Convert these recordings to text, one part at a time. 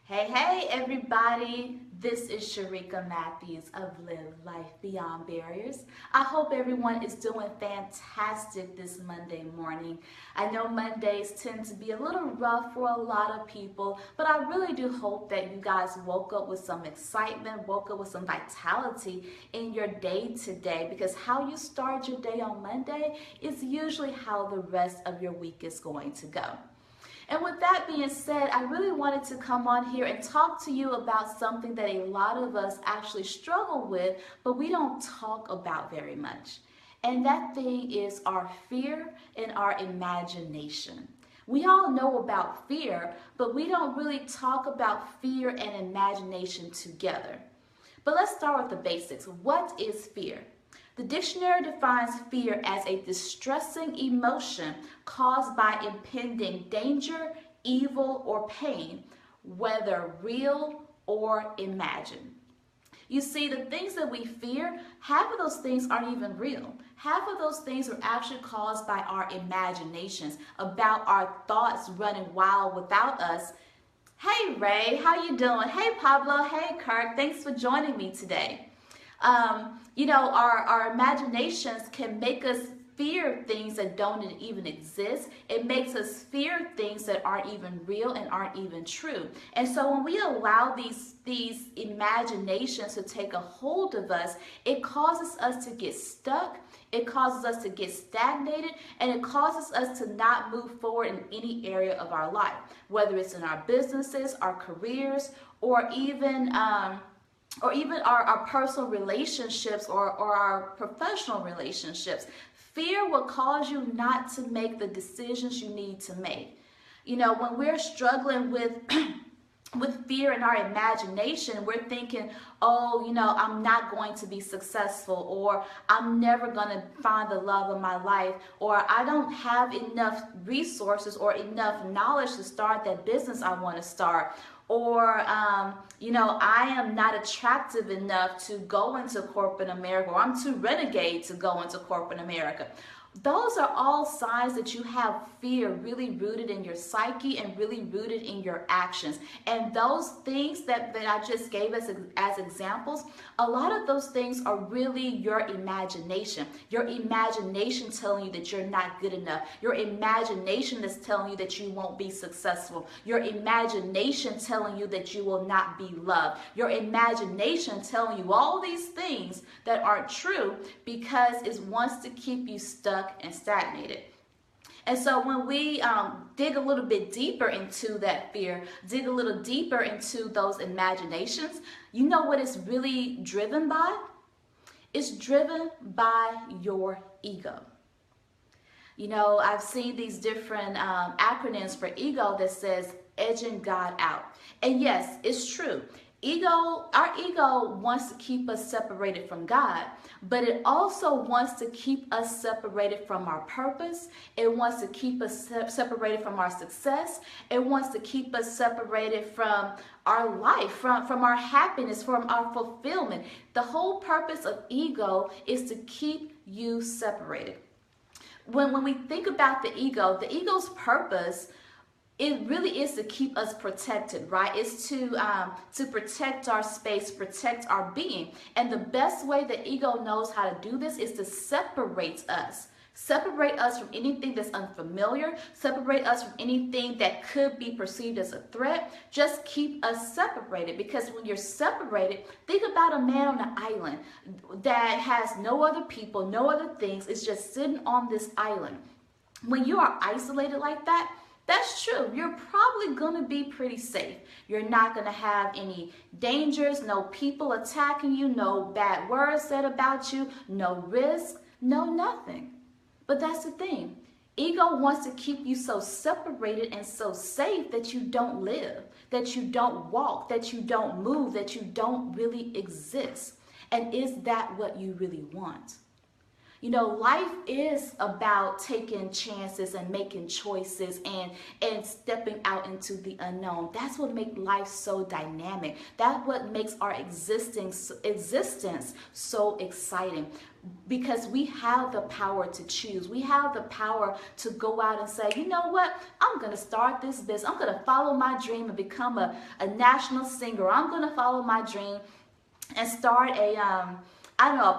Hey, everybody. This is Sharika Matthews of Live Life Beyond Barriers. I hope everyone is doing fantastic this Monday morning. I know Mondays tend to be a little rough for a lot of people, but I really do hope that you guys woke up with some excitement, woke up with some vitality in your day today, because how you start your day on Monday is usually how the rest of your week is going to go. And with that being said, I really wanted to come on here and talk to you about something that a lot of us actually struggle with, but we don't talk about very much. And that thing is our fear and our imagination. We all know about fear, but we don't really talk about fear and imagination together. But let's start with the basics. What is fear? The dictionary defines fear as a distressing emotion caused by impending danger, evil, or pain, whether real or imagined. You see, the things that we fear, half of those things aren't even real. Half of those things are actually caused by our imaginations, about our thoughts running wild without us. Hey Ray, how you doing? Hey Pablo, hey Kirk, thanks for joining me today. Our imaginations can make us fear things that don't even exist. It makes us fear things that aren't even real and aren't even true. And so when we allow these imaginations to take a hold of us, it causes us to get stuck. It causes us to get stagnated, and it causes us to not move forward in any area of our life, whether it's in our businesses, our careers, or even our personal relationships or our professional relationships. Fear will cause you not to make the decisions you need to make. You know, when we're struggling with with fear in our imagination, we're thinking, oh, I'm not going to be successful, or I'm never going to find the love of my life, or I don't have enough resources or enough knowledge to start that business I want to start, or I am not attractive enough to go into corporate America, or I'm too renegade to go into corporate America. Those are all signs that you have fear really rooted in your psyche and really rooted in your actions. And those things that I just gave us as examples, a lot of those things are really your imagination. Your imagination telling you that you're not good enough. Your imagination that's telling you that you won't be successful. Your imagination telling you that you will not be loved. Your imagination telling you all these things that aren't true, because it wants to keep you stuck and stagnated. And so when we dig a little bit deeper into that fear, dig a little deeper into those imaginations, you know what it's really driven by? It's driven by your ego. You know, I've seen these different acronyms for ego that says edging God out. And yes, it's true. Our ego wants to keep us separated from God, but it also wants to keep us separated from our purpose. It wants to keep us separated from our success. It wants to keep us separated from our life, from our happiness, from our fulfillment. The whole purpose of ego is to keep you separated. When we think about the ego's purpose, it really is to keep us protected, right? It's to protect our space, protect our being. And the best way the ego knows how to do this is to separate us. Separate us from anything that's unfamiliar. Separate us from anything that could be perceived as a threat. Just keep us separated, because when you're separated, think about a man on an island that has no other people, no other things. It's just sitting on this island. When you are isolated like that, that's true. You're probably going to be pretty safe. You're not going to have any dangers, no people attacking you, no bad words said about you, no risk, no nothing. But that's the thing. Ego wants to keep you so separated and so safe that you don't live, that you don't walk, that you don't move, that you don't really exist. And is that what you really want? You know, life is about taking chances and making choices and stepping out into the unknown. That's what makes life so dynamic. That's what makes our existence so exciting, because we have the power to choose. We have the power to go out and say, you know what, I'm going to start this business. I'm going to follow my dream and become a national singer. I'm going to follow my dream and start a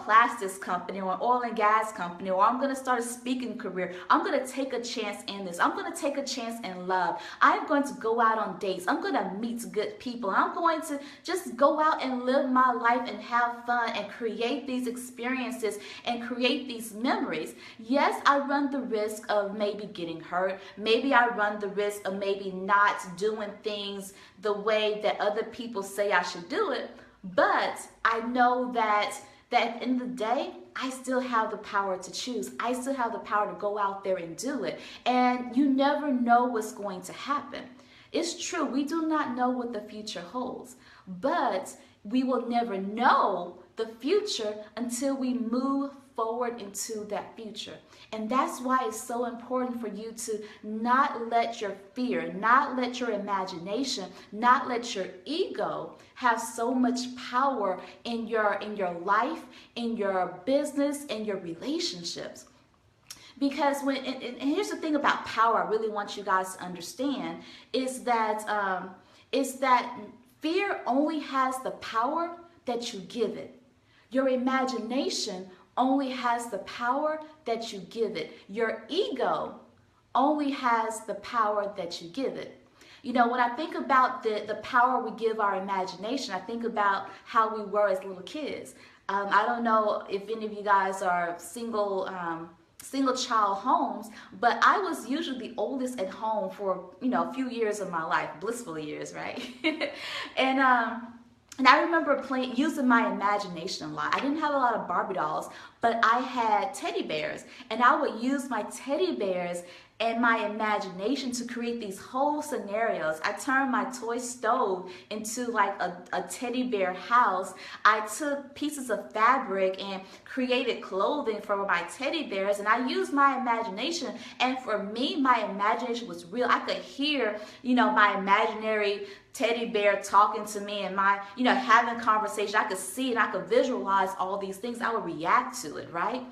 plastics company or an oil and gas company, or I'm going to start a speaking career. I'm going to take a chance in this. I'm going to take a chance in love. I'm going to go out on dates. I'm going to meet good people. I'm going to just go out and live my life and have fun and create these experiences and create these memories. Yes, I run the risk of maybe getting hurt. Maybe I run the risk of maybe not doing things the way that other people say I should do it. But I know that at the end of the day, I still have the power to choose. I still have the power to go out there and do it. And you never know what's going to happen. It's true, we do not know what the future holds, but we will never know the future until we move forward into that future. And that's why it's so important for you to not let your fear, not let your imagination, not let your ego have so much power in your life, in your business, in your relationships. Because and here's the thing about power I really want you guys to understand is that fear only has the power that you give it. Your imagination only has the power that you give it. Your ego only has the power that you give it. You know, when I think about the power we give our imagination, I think about how we were as little kids. I don't know if any of you guys are single child homes, but I was usually the oldest at home for, a few years of my life, blissful years, right? And I remember using my imagination a lot. I didn't have a lot of Barbie dolls, but I had teddy bears, and I would use my teddy bears and my imagination to create these whole scenarios. I turned my toy stove into like a teddy bear house. I took pieces of fabric and created clothing for my teddy bears, and I used my imagination. And for me, my imagination was real. I could hear, my imaginary teddy bear talking to me and my, having conversation. I could see and I could visualize all these things. I would react to it, right?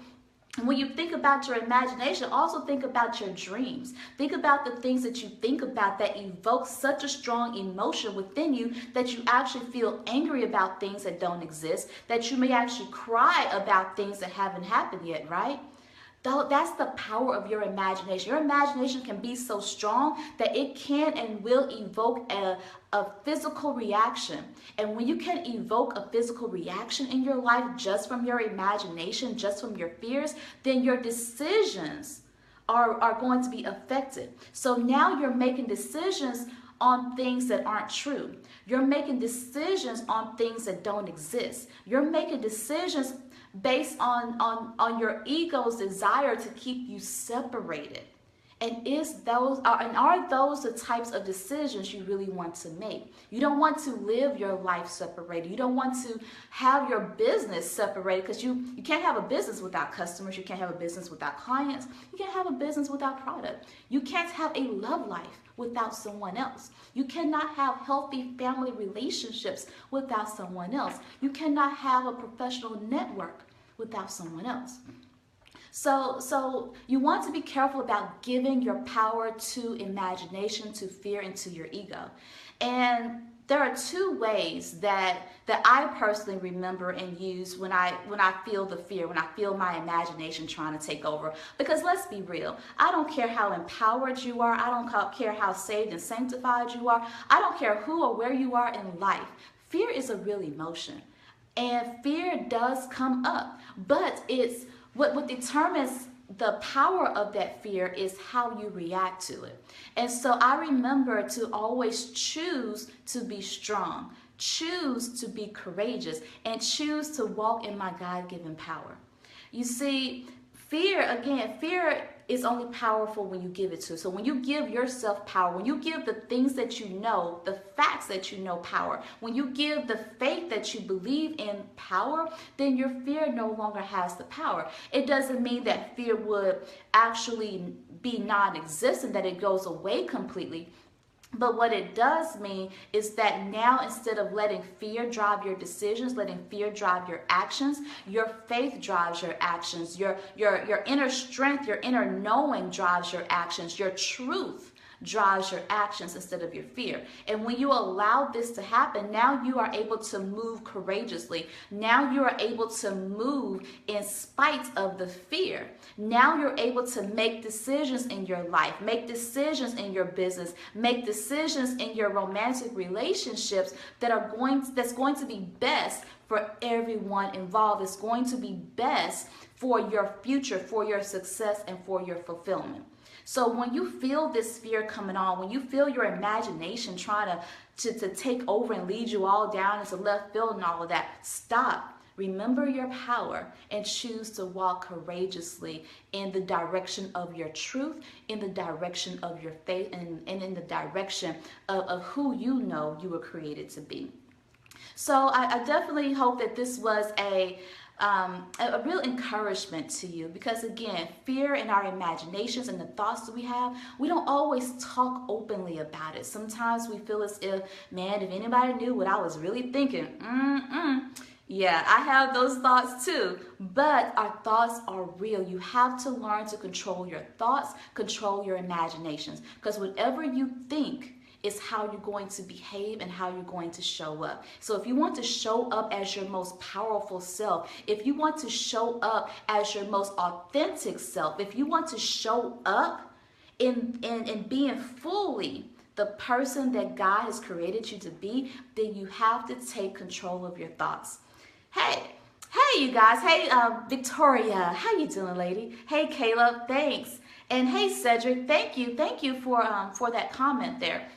And when you think about your imagination, also think about your dreams. Think about the things that you think about that evoke such a strong emotion within you that you actually feel angry about things that don't exist, that you may actually cry about things that haven't happened yet, right? That's the power of your imagination. Your imagination can be so strong that it can and will evoke a physical reaction. And when you can evoke a physical reaction in your life just from your imagination, just from your fears, then your decisions are going to be affected. So now you're making decisions on things that aren't true. You're making decisions on things that don't exist. You're making decisions based on your ego's desire to keep you separated. And are those the types of decisions you really want to make? You don't want to live your life separated. You don't want to have your business separated, because you can't have a business without customers. You can't have a business without clients. You can't have a business without product. You can't have a love life without someone else. You cannot have healthy family relationships without someone else. You cannot have a professional network without someone else. So you want to be careful about giving your power to imagination, to fear, and to your ego. And there are two ways that I personally remember and use when I feel the fear, when I feel my imagination trying to take over. Because let's be real, I don't care how empowered you are. I don't care how saved and sanctified you are. I don't care who or where you are in life. Fear is a real emotion. And fear does come up, but it's what determines the power of that fear is how you react to it. And so I remember to always choose to be strong, choose to be courageous, and choose to walk in my God-given power. You see, fear is only powerful when you give it to. So when you give yourself power, when you give the things that you know, the facts that you know power, when you give the faith that you believe in power, then your fear no longer has the power. It doesn't mean that fear would actually be non-existent, that it goes away completely. But what it does mean is that now, instead of letting fear drive your decisions, letting fear drive your actions, your faith drives your actions, your inner strength, your inner knowing drives your actions, your truth drives your actions instead of your fear. And when you allow this to happen, now you are able to move courageously. Now you are able to move in spite of the fear. Now you're able to make decisions in your life, make decisions in your business, make decisions in your romantic relationships that's going to be best for everyone involved. It's going to be best for your future, for your success, and for your fulfillment. So when you feel this fear coming on, when you feel your imagination trying to take over and lead you all down into left field and all of that, stop. Remember your power and choose to walk courageously in the direction of your truth, in the direction of your faith, and in the direction of who you know you were created to be. So I definitely hope that this was a real encouragement to you, because again, fear in our imaginations and the thoughts that we have, we don't always talk openly about it. Sometimes we feel as if, man, if anybody knew what I was really thinking, yeah, I have those thoughts too, but our thoughts are real. You have to learn to control your thoughts, control your imaginations, because whatever you think is how you're going to behave and how you're going to show up. So if you want to show up as your most powerful self, if you want to show up as your most authentic self, if you want to show up in being fully the person that God has created you to be, then you have to take control of your thoughts. Hey you guys. Hey, Victoria, how you doing, lady? Hey, Caleb, thanks. And hey, Cedric, thank you for that comment there.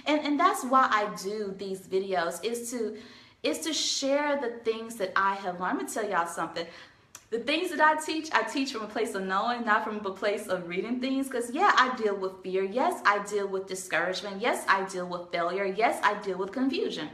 And that's why I do these videos, is to share the things that I have learned. I'm gonna tell y'all something. The things that I teach from a place of knowing, not from a place of reading things. Because yeah, I deal with fear. Yes, I deal with discouragement. Yes, I deal with failure. Yes, I deal with confusion.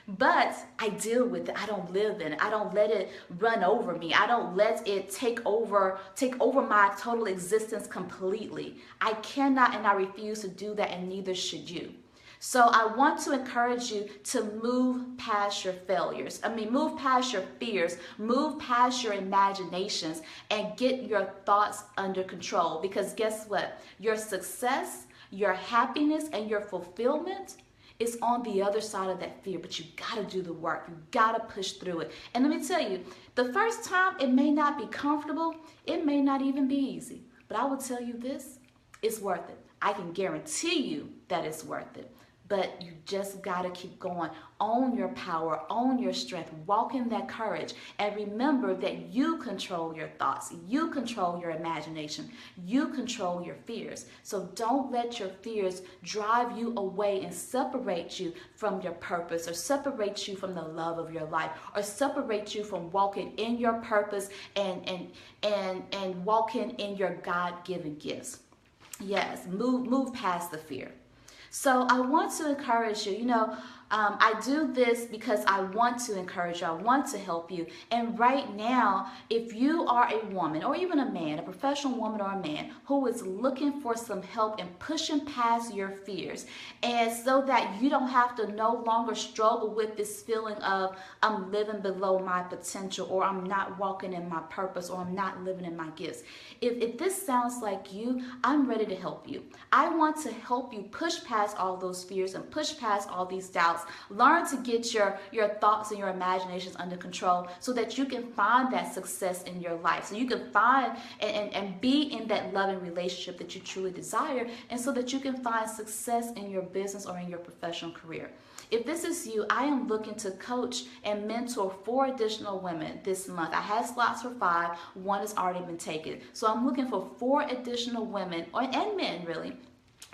But I deal with it. I don't live in it. I don't let it run over me. I don't let it take over my total existence completely. I cannot and I refuse to do that, and neither should you. So I want to encourage you to move past your failures. Move past your fears, move past your imaginations, and get your thoughts under control. Because guess what? Your success, your happiness, and your fulfillment is on the other side of that fear. But you gotta do the work. You gotta push through it. And let me tell you, the first time it may not be comfortable, it may not even be easy. But I will tell you this, it's worth it. I can guarantee you that it's worth it. But you just gotta keep going. Own your power, own your strength, walk in that courage, and remember that you control your thoughts, you control your imagination, you control your fears. So don't let your fears drive you away and separate you from your purpose, or separate you from the love of your life, or separate you from walking in your purpose and walking in your God-given gifts. Yes, move past the fear. So I want to encourage you, I do this because I want to encourage you, I want to help you. And right now, if you are a woman or even a man, a professional woman or a man who is looking for some help in pushing past your fears, and so that you don't have to no longer struggle with this feeling of I'm living below my potential, or I'm not walking in my purpose, or I'm not living in my gifts. If this sounds like you, I'm ready to help you. I want to help you push past all those fears and push past all these doubts. Learn to get your thoughts and your imaginations under control, so that you can find that success in your life, so you can find and be in that loving relationship that you truly desire, and so that you can find success in your business or in your professional career. If this is you, I am looking to coach and mentor 4 additional women this month. I had slots for 5, 1 has already been taken. So I'm looking for 4 additional women, and men really,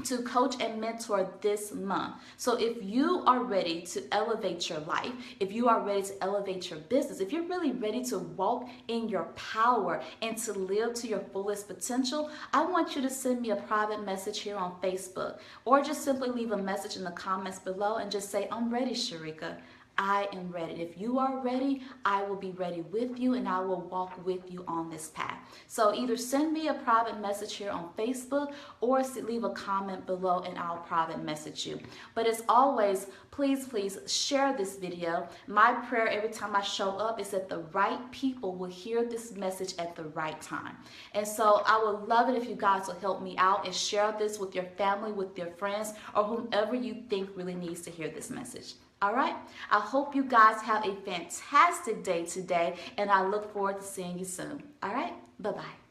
to coach and mentor this month. So if you are ready to elevate your life, if you are ready to elevate your business, if you're really ready to walk in your power and to live to your fullest potential, I want you to send me a private message here on Facebook, or just simply leave a message in the comments below and just say, I'm ready, Sharika. I am ready. If you are ready, I will be ready with you, and I will walk with you on this path. So either send me a private message here on Facebook, or leave a comment below and I'll private message you. But as always, please share this video. My prayer every time I show up is that the right people will hear this message at the right time. And so I would love it if you guys will help me out and share this with your family, with your friends, or whomever you think really needs to hear this message. All right, I hope you guys have a fantastic day today, and I look forward to seeing you soon. All right, bye-bye.